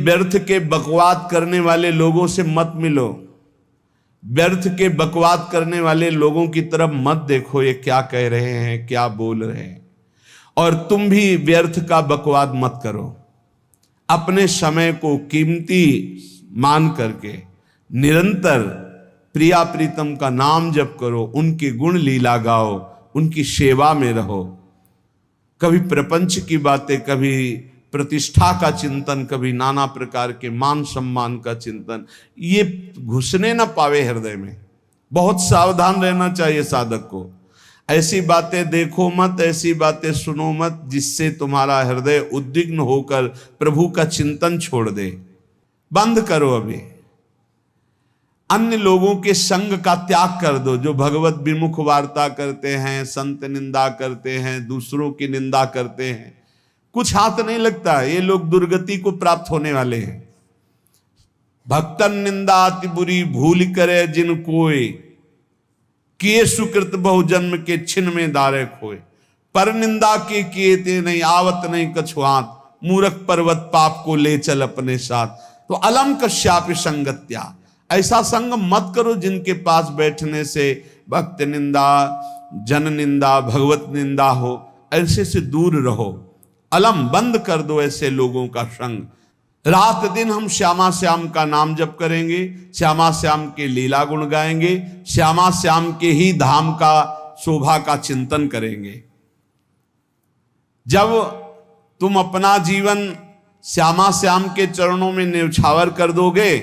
व्यर्थ के बकवाद करने वाले लोगों से मत मिलो, व्यर्थ के बकवाद करने वाले लोगों की तरफ मत देखो, ये क्या कह रहे हैं, क्या बोल रहे हैं। और तुम भी व्यर्थ का बकवाद मत करो। अपने समय को कीमती मान करके निरंतर प्रिया प्रीतम का नाम जप करो, उनकी गुण लीला गाओ, उनकी सेवा में रहो। कभी प्रपंच की बातें, कभी प्रतिष्ठा का चिंतन, कभी नाना प्रकार के मान सम्मान का चिंतन, ये घुसने ना पावे हृदय में। बहुत सावधान रहना चाहिए साधक को। ऐसी बातें देखो मत, ऐसी बातें सुनो मत जिससे तुम्हारा हृदय उद्विग्न होकर प्रभु का चिंतन छोड़ दे। बंद करो अभी। अन्य लोगों के संग का त्याग कर दो, जो भगवत विमुख वार्ता करते हैं, संत निंदा करते हैं, दूसरों की निंदा करते हैं। कुछ हाथ नहीं लगता है, ये लोग दुर्गति को प्राप्त होने वाले हैं। भक्तन निंदा अति बुरी भूल करे जिन कोय, किए सुकृत बहु जन्म के छिन में दारे खोए। पर निंदा के किए ते नहीं आवत नहीं कछुआत, मूर्ख पर्वत पाप को ले चल अपने साथ। तो अलम कश्यापि संगत्या, ऐसा संग मत करो जिनके पास बैठने से भक्त निंदा, जन निंदा, भगवत निंदा हो। ऐसे से दूर रहो। अलम बंद कर दो ऐसे लोगों का संग। रात दिन हम श्यामा श्याम का नाम जप करेंगे, श्यामा श्याम के लीला गुण गाएंगे, श्यामा श्याम के ही धाम का शोभा का चिंतन करेंगे। जब तुम अपना जीवन श्यामा श्याम के चरणों में न्यौछावर कर दोगे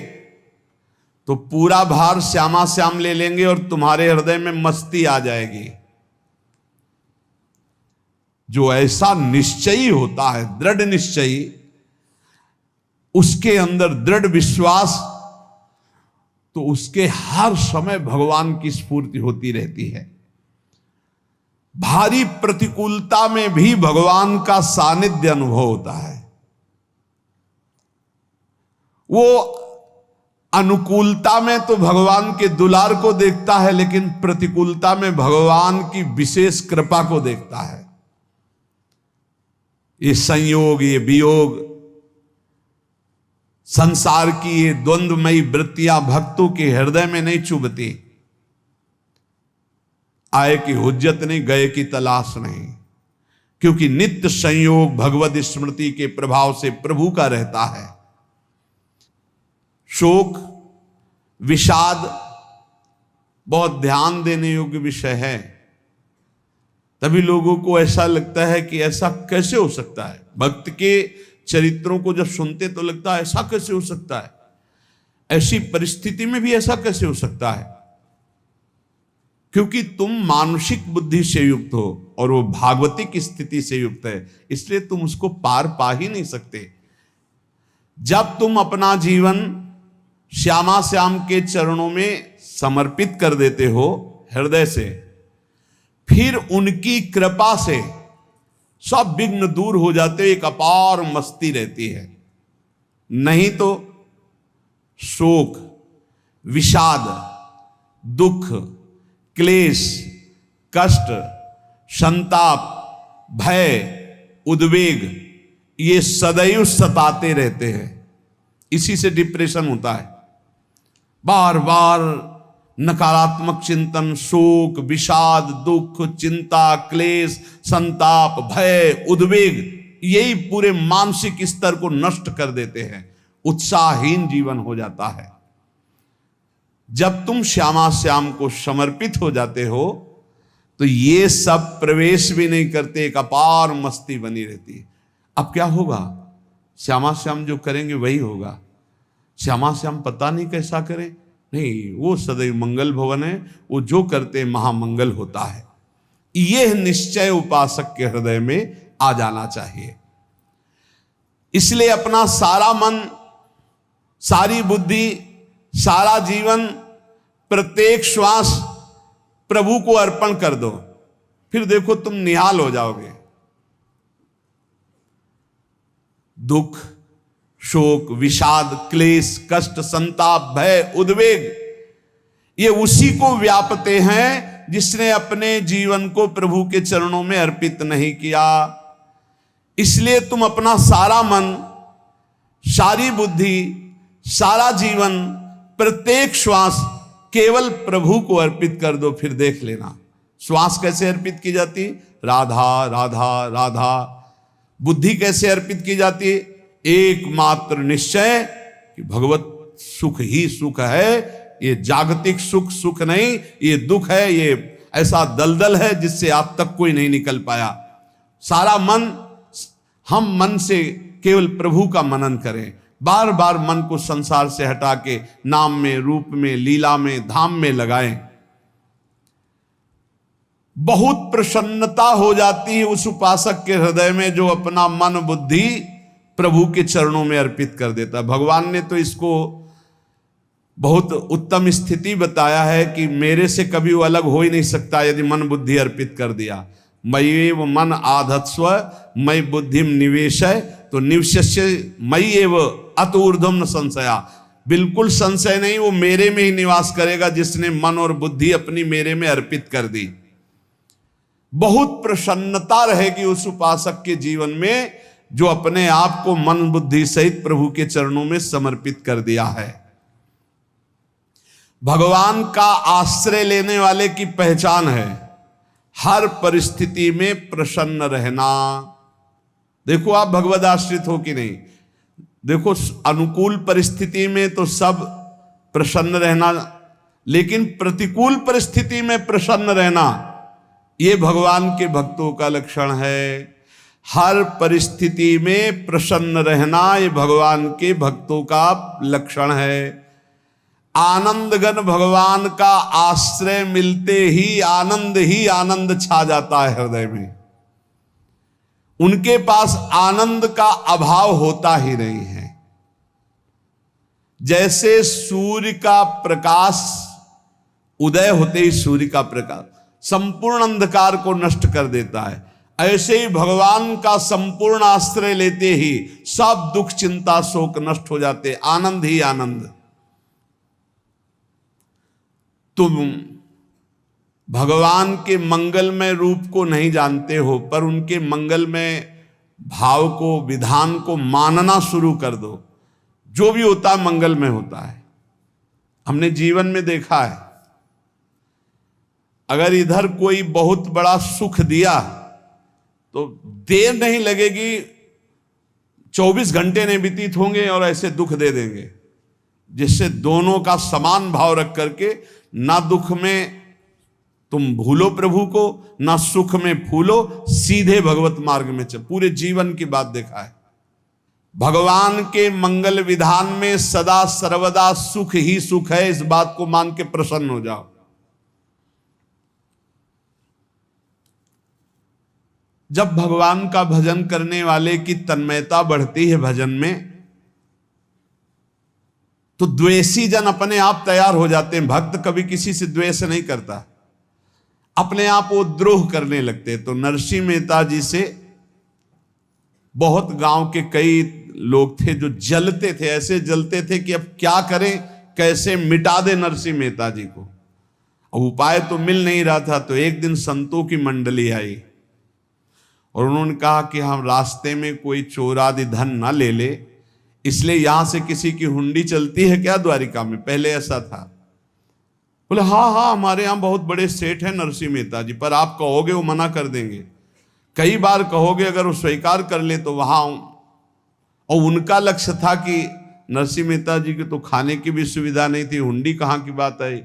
तो पूरा भार श्यामा श्याम ले लेंगे और तुम्हारे हृदय में मस्ती आ जाएगी। जो ऐसा निश्चयी होता है, दृढ़ निश्चयी, उसके अंदर दृढ़ विश्वास, तो उसके हर समय भगवान की स्फूर्ति होती रहती है। भारी प्रतिकूलता में भी भगवान का सानिध्य अनुभव होता है। वो अनुकूलता में तो भगवान के दुलार को देखता है, लेकिन प्रतिकूलता में भगवान की विशेष कृपा को देखता है। ये संयोग, ये वियोग, संसार की ये द्वंद्वमयी वृत्तियां भक्तों के हृदय में नहीं चुभती। आए की हुज्जत नहीं, गए की तलाश नहीं, क्योंकि नित्य संयोग भगवत स्मृति के प्रभाव से प्रभु का रहता है। शोक, विषाद बहुत ध्यान देने योग्य विषय है। तभी लोगों को ऐसा लगता है कि ऐसा कैसे हो सकता है। भक्त के चरित्रों को जब सुनते तो लगता है ऐसा कैसे हो सकता है, ऐसी परिस्थिति में भी ऐसा कैसे हो सकता है। क्योंकि तुम मानसिक बुद्धि से युक्त हो और वो भागवतिक स्थिति से युक्त है, इसलिए तुम उसको पार पा ही नहीं सकते। जब तुम अपना जीवन श्यामा श्याम के चरणों में समर्पित कर देते हो हृदय से, फिर उनकी कृपा से सब विघ्न दूर हो जाते, एक अपार मस्ती रहती है। नहीं तो शोक, विषाद, दुख, क्लेश, कष्ट, संताप, भय, उद्वेग, ये सदैव सताते रहते हैं। इसी से डिप्रेशन होता है। बार बार नकारात्मक चिंतन, शोक, विषाद, दुख, चिंता, क्लेश, संताप, भय, उद्वेग, यही पूरे मानसिक स्तर को नष्ट कर देते हैं। उत्साहहीन जीवन हो जाता है। जब तुम श्यामा श्याम को समर्पित हो जाते हो तो ये सब प्रवेश भी नहीं करते, एक अपार मस्ती बनी रहती है। अब क्या होगा? श्यामा श्याम जो करेंगे वही होगा। श्यामा श्याम पता नहीं कैसा करें, नहीं, वो सदैव मंगल भवन है, वो जो करते महामंगल होता है। यह निश्चय उपासक के हृदय में आ जाना चाहिए। इसलिए अपना सारा मन, सारी बुद्धि, सारा जीवन, प्रत्येक श्वास प्रभु को अर्पण कर दो, फिर देखो तुम निहाल हो जाओगे। दुख, शोक, विषाद, क्लेश, कष्ट, संताप, भय, उद्वेग, ये उसी को व्यापते हैं जिसने अपने जीवन को प्रभु के चरणों में अर्पित नहीं किया। इसलिए तुम अपना सारा मन, सारी बुद्धि, सारा जीवन, प्रत्येक श्वास केवल प्रभु को अर्पित कर दो, फिर देख लेना श्वास कैसे अर्पित की जाती, राधा राधा राधा। बुद्धि कैसे अर्पित की जाती, एकमात्र निश्चय कि भगवत सुख ही सुख है, ये जागतिक सुख सुख नहीं, ये दुख है, ये ऐसा दलदल है जिससे आज तक कोई नहीं निकल पाया। सारा मन, हम मन से केवल प्रभु का मनन करें, बार बार मन को संसार से हटा के नाम में, रूप में, लीला में, धाम में लगाएं। बहुत प्रसन्नता हो जाती है उस उपासक के हृदय में जो अपना मन बुद्धि प्रभु के चरणों में अर्पित कर देता है। भगवान ने तो इसको बहुत उत्तम स्थिति बताया है कि मेरे से कभी वो अलग हो ही नहीं सकता यदि मन बुद्धि अर्पित कर दिया। मयि एव मन आधत्स्व मयि बुद्धिम निवेशय, तो निवश्य मयि एव अत ऊर्ध्वम न संशया, बिल्कुल संशय नहीं, वो मेरे में ही निवास करेगा जिसने मन और बुद्धि अपनी मेरे में अर्पित कर दी। बहुत प्रसन्नता रहेगी उस उपासक के जीवन में जो अपने आप को मन बुद्धि सहित प्रभु के चरणों में समर्पित कर दिया है। भगवान का आश्रय लेने वाले की पहचान है हर परिस्थिति में प्रसन्न रहना। देखो आप भगवद आश्रित हो कि नहीं, देखो अनुकूल परिस्थिति में तो सब प्रसन्न रहना, लेकिन प्रतिकूल परिस्थिति में प्रसन्न रहना ये भगवान के भक्तों का लक्षण है। हर परिस्थिति में प्रसन्न रहना ये भगवान के भक्तों का लक्षण है। आनंदगन भगवान का आश्रय मिलते ही आनंद छा जाता है हृदय में। उनके पास आनंद का अभाव होता ही नहीं है। जैसे सूर्य का प्रकाश उदय होते ही सूर्य का प्रकाश संपूर्ण अंधकार को नष्ट कर देता है, ऐसे ही भगवान का संपूर्ण आश्रय लेते ही सब दुख चिंता शोक नष्ट हो जाते, आनंद ही आनंद। तुम भगवान के मंगलमय रूप को नहीं जानते हो, पर उनके मंगलमय भाव को, विधान को मानना शुरू कर दो। जो भी होता है मंगलमय होता है। हमने जीवन में देखा है, अगर इधर कोई बहुत बड़ा सुख दिया तो देर नहीं लगेगी, 24 घंटे नहीं व्यतीत होंगे और ऐसे दुख दे देंगे, जिससे दोनों का समान भाव रख करके ना दुख में तुम भूलो प्रभु को, ना सुख में फूलो, सीधे भगवत मार्ग में चल। पूरे जीवन की बात देखा है। भगवान के मंगल विधान में सदा सर्वदा सुख ही सुख है, इस बात को मान के प्रसन्न हो जाओ। जब भगवान का भजन करने वाले की तन्मयता बढ़ती है भजन में, तो द्वेषी जन अपने आप तैयार हो जाते हैं। भक्त कभी किसी से द्वेष नहीं करता, अपने आप वो द्रोह करने लगते। तो नरसिंह मेहता जी से बहुत गांव के कई लोग थे जो जलते थे, ऐसे जलते थे कि अब क्या करें, कैसे मिटा दे नरसिंह मेहता जी को। अब उपाय तो मिल नहीं रहा था। तो एक दिन संतों की मंडली आई और उन्होंने कहा कि हम रास्ते में कोई चोर आदि धन ना ले ले, इसलिए यहां से किसी की हुंडी चलती है क्या द्वारिका में? पहले ऐसा था। बोले हाँ, हमारे यहां बहुत बड़े सेठ हैं नरसिंह मेहता जी, पर आप कहोगे वो मना कर देंगे। कई बार कहोगे, अगर वो स्वीकार कर ले तो वहां। और उनका लक्ष्य था कि नरसिंह मेहता जी की तो खाने की भी सुविधा नहीं थी, हुंडी कहाँ की बात आई।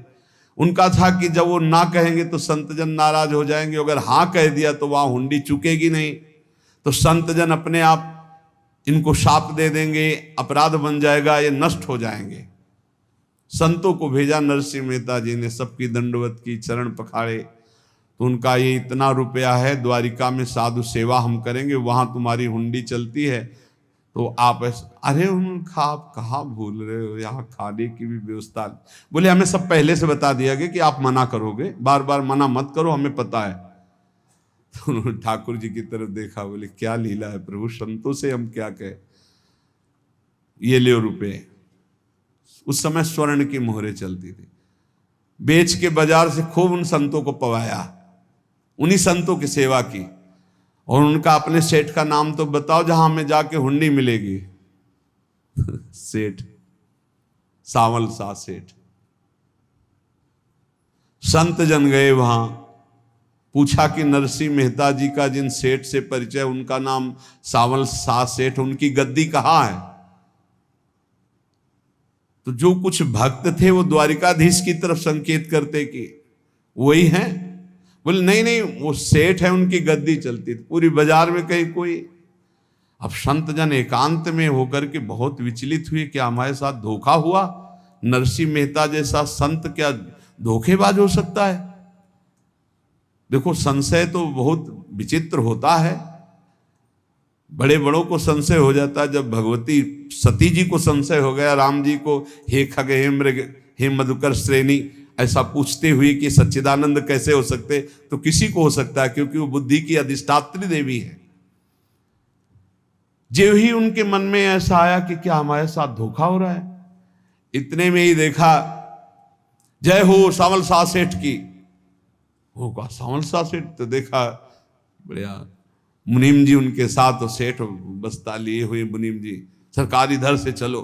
उनका था कि जब वो ना कहेंगे तो संतजन नाराज हो जाएंगे, अगर हाँ कह दिया तो वहां हुंडी चुकेगी नहीं, तो संतजन अपने आप इनको शाप दे देंगे, अपराध बन जाएगा, ये नष्ट हो जाएंगे। संतों को भेजा नरसिंह मेहता जी ने, सबकी दंडवत की, चरण पखाड़े। तो उनका ये इतना रुपया है, द्वारिका में साधु सेवा हम करेंगे, वहां तुम्हारी हुंडी चलती है तो आप अरे उनका आप कहाँ भूल रहे हो, यहाँ खाने की भी व्यवस्था। बोले हमें सब पहले से बता दिया गया कि आप मना करोगे, बार बार मना मत करो, हमें पता है। तो उन्होंने ठाकुर जी की तरफ देखा, बोले क्या लीला है प्रभु, संतों से हम क्या कहें, ये ले रुपए। उस समय स्वर्ण की मोहरें चलती थी, बेच के बाजार से खूब उन संतों को पवाया, उन्हीं संतों की सेवा की। और उनका अपने सेठ का नाम तो बताओ जहां हमें जाके हुंडी मिलेगी। सेठ, सावल सा सेठ। संत जन गए वहां, पूछा कि नरसिंह मेहता जी का जिन सेठ से परिचय, उनका नाम सावल सा सेठ, उनकी गद्दी कहाँ है? तो जो कुछ भक्त थे वो द्वारिकाधीश की तरफ संकेत करते कि वही हैं। बोले नहीं नहीं, वो सेठ है, उनकी गद्दी चलती थी पूरी बाजार में कहीं कोई। अब संत जन एकांत में होकर के बहुत विचलित हुए, क्या हमारे साथ धोखा हुआ? नरसिंह मेहता जैसा संत क्या धोखेबाज हो सकता है? देखो, संशय तो बहुत विचित्र होता है, बड़े बड़ों को संशय हो जाता है। जब भगवती सती जी को संशय हो गया, राम जी को हे खग हे मृग हे मधुकर श्रेणी ऐसा पूछते हुए कि सच्चिदानंद कैसे हो सकते, तो किसी को हो सकता है, क्योंकि वो बुद्धि की अधिष्ठात्री देवी है। जो ही उनके मन में ऐसा आया कि क्या हमारे साथ धोखा हो रहा है, इतने में ही देखा जय हो सावल सा सेठ की। वो कहा सावल सा सेठ, तो देखा बढ़िया मुनीम जी उनके साथ, तो सेठ बस्ता लिए हुए मुनीम जी, सरकार इधर से चलो।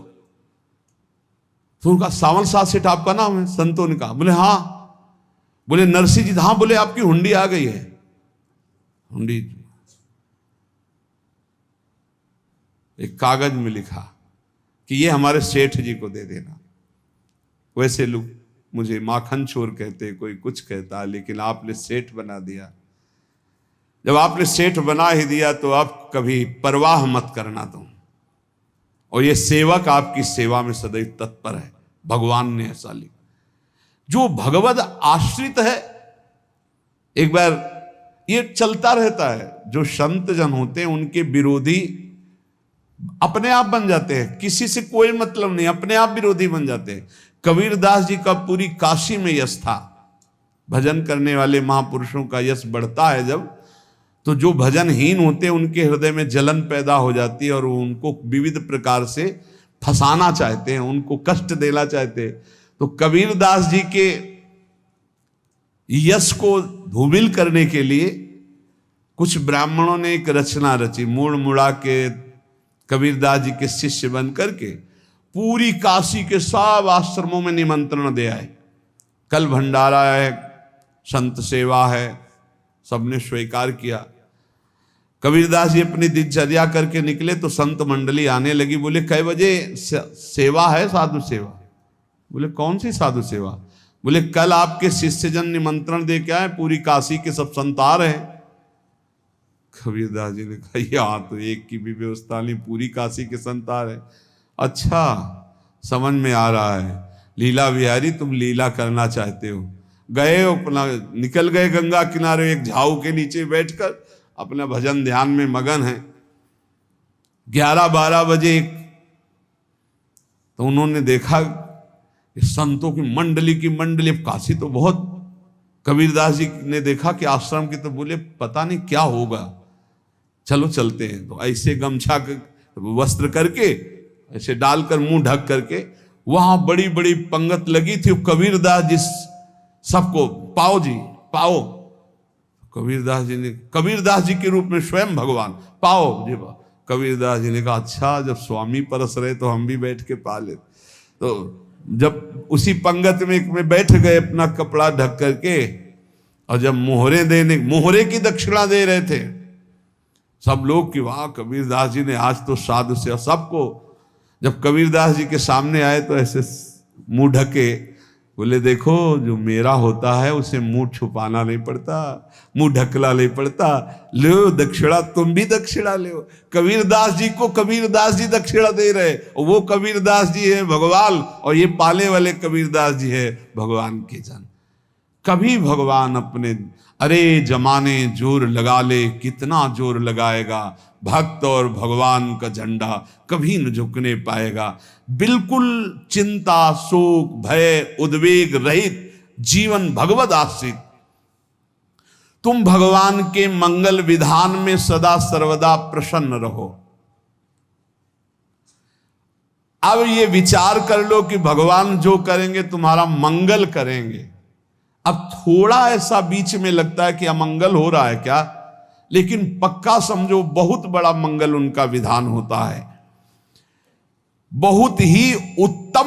तो उनका सावल सा सेठ आपका नाम है? संतों ने कहा। बोले हाँ। बोले नरसिंह जी? हाँ। बोले आपकी हुंडी आ गई है। हुंडी एक कागज में लिखा कि ये हमारे सेठ जी को दे देना। वैसे लोग मुझे माखन चोर कहते, कोई कुछ कहता, लेकिन आपने सेठ बना दिया। जब आपने सेठ बना ही दिया तो आप कभी परवाह मत करना तुम। और ये सेवक आपकी सेवा में सदैव तत्पर है, भगवान ने ऐसा लिखा। जो भगवद आश्रित है, एक बार ये चलता रहता है, जो संत जन होते हैं उनके विरोधी अपने आप बन जाते हैं, किसी से कोई मतलब नहीं, अपने आप विरोधी बन जाते हैं। कबीरदास जी का पूरी काशी में यश था। भजन करने वाले महापुरुषों का यश बढ़ता है जब, तो जो भजनहीन होते हैं उनके हृदय में जलन पैदा हो जाती है और वो उनको विविध प्रकार से फंसाना चाहते हैं, उनको कष्ट देना चाहते हैं। तो कबीरदास जी के यश को धूमिल करने के लिए कुछ ब्राह्मणों ने एक रचना रची, मुड़ मुड़ा के कबीरदास जी के शिष्य बन करके पूरी काशी के सब आश्रमों में निमंत्रण दे आए। कल भंडारा है, संत सेवा है, सबने स्वीकार किया। कबीरदास जी अपनी दिनचर्या करके निकले तो संत मंडली आने लगी। बोले कै बजे सेवा है? साधु सेवा। बोले कौन सी साधु सेवा? बोले कल आपके शिष्यजन निमंत्रण दे के आए, पूरी काशी के सब संत आ रहे हैं। कबीरदास जी ने कहा यहाँ तो एक की भी व्यवस्था नहीं, पूरी काशी के संत आ रहे हैं। अच्छा, समझ में आ रहा है, लीला बिहारी तुम लीला करना चाहते हो। गए अपना निकल गए गंगा किनारे, एक झाऊ के नीचे बैठकर अपना भजन ध्यान में मगन है। 11-12 बजे तो उन्होंने देखा संतों की मंडली, काशी तो बहुत। कबीरदास जी ने देखा कि आश्रम की, तो बोले पता नहीं क्या होगा, चलो चलते हैं। तो ऐसे गमछा वस्त्र करके ऐसे डालकर मुंह ढक करके, वहां बड़ी बड़ी पंगत लगी थी। कबीरदास जी सबको पाओ जी पाओ। कबीरदास जी के रूप में स्वयं भगवान पाओ जी। कबीरदास जी ने कहा अच्छा, जब स्वामी परस रहे तो हम भी बैठ के पा ले। तो जब उसी पंगत में बैठ गए अपना कपड़ा ढक करके, और जब मोहरे की दक्षिणा दे रहे थे सब लोग कि वाह कबीरदास जी ने आज तो साधु से। सबको जब कबीरदास जी के सामने आए तो ऐसे मुंह ढके, बोले देखो जो मेरा होता है उसे मुंह छुपाना नहीं पड़ता, मुंह ढकला नहीं पड़ता। लो दक्षिणा, तुम भी दक्षिणा लो। कबीरदास जी को कबीरदास जी दक्षिणा दे रहे, और वो कबीरदास जी है भगवान, और ये पाले वाले कबीरदास जी है भगवान के जन। कभी भगवान अपने, अरे जमाने जोर लगा ले, कितना जोर लगाएगा, भक्त और भगवान का झंडा कभी न झुकने पाएगा। बिल्कुल चिंता, शोक, भय, उद्वेग रहित जीवन भगवद आश्रित। तुम भगवान के मंगल विधान में सदा सर्वदा प्रसन्न रहो। अब ये विचार कर लो कि भगवान जो करेंगे तुम्हारा मंगल करेंगे। अब थोड़ा ऐसा बीच में लगता है कि अमंगल हो रहा है क्या, लेकिन पक्का समझो बहुत बड़ा मंगल उनका विधान होता है। बहुत ही उत्तम